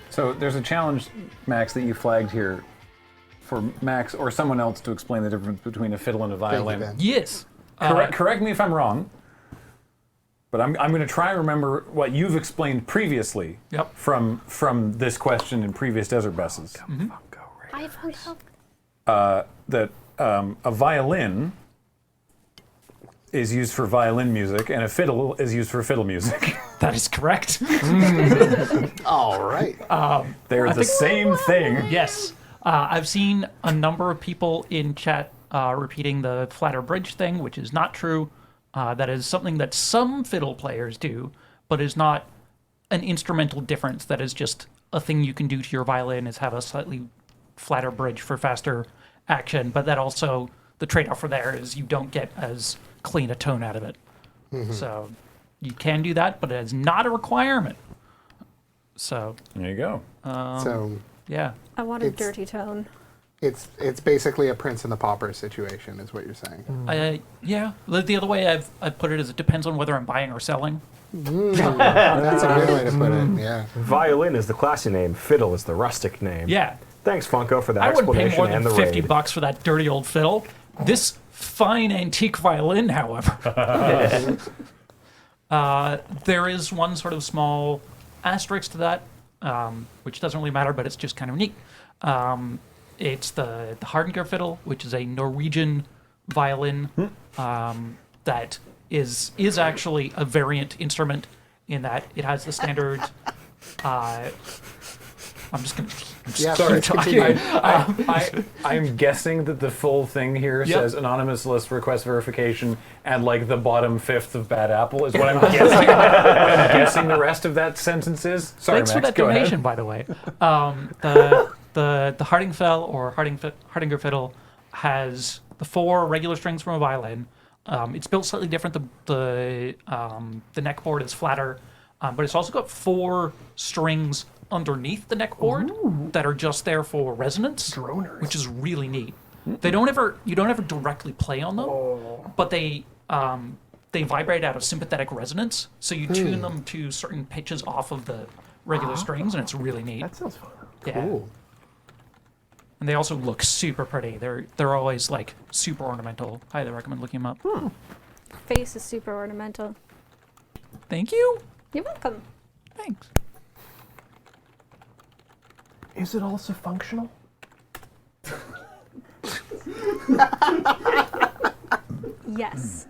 So there's a challenge, Max, that you flagged here for Max or someone else to explain the difference between a fiddle and a violin. Ben. Yes. Correct me if I'm wrong, but I'm going to try and remember what you've explained previously Yep. from this question in previous Desert Buses. I Funko. That a violin is used for violin music and a fiddle is used for fiddle music. That is correct. All right. They're the same thing. Yes. I've seen a number of people in chat repeating the flatter bridge thing, which is not true. That is something that some fiddle players do, but is not an instrumental difference. That is just a thing you can do to your violin, is have a slightly flatter bridge for faster action. But that also, the trade-off for there is you don't get as clean a tone out of it. So you can do that, but it is not a requirement. So There you go. So yeah. I want a It's- dirty tone. it's basically a Prince and the Pauper situation, is what you're saying. Yeah. The other way I've put it is it depends on whether I'm buying or selling. That's a good way to put it. Yeah. Violin is the classy name. Fiddle is the rustic name. Yeah. Thanks, Funko, for that I wouldn't pay explanation more than and the $50 raid. for that dirty old fiddle. This fine antique violin, however. There is one sort of small asterisk to that, which doesn't really matter, but it's just kind of neat. It's the Hardanger fiddle, which is a Norwegian violin that is actually a variant instrument in that it has the standard. I'm just going to Yeah, keep sorry, talking. I'm guessing that the full thing here Yep. says anonymous list request verification and like the bottom fifth of bad apple is what I'm guessing. I'm guessing the rest of that sentence is. Sorry, Thanks for Max, that go donation, ahead. by the way. The Hardingfell or Hardinger fiddle has the 4 regular strings from a violin. It's built slightly different. The neck board is flatter, but it's also got 4 strings underneath the neck board that are just there for resonance, which is really neat. You don't ever directly play on them, but they vibrate out of sympathetic resonance, so you tune them to certain pitches off of the regular strings, and it's really neat. That sounds fun. Yeah. Cool. And they also look super pretty. They're always like super ornamental. Highly recommend looking them up. Face is super ornamental. Thank you. You're welcome. Thanks. Is it also functional? Yes.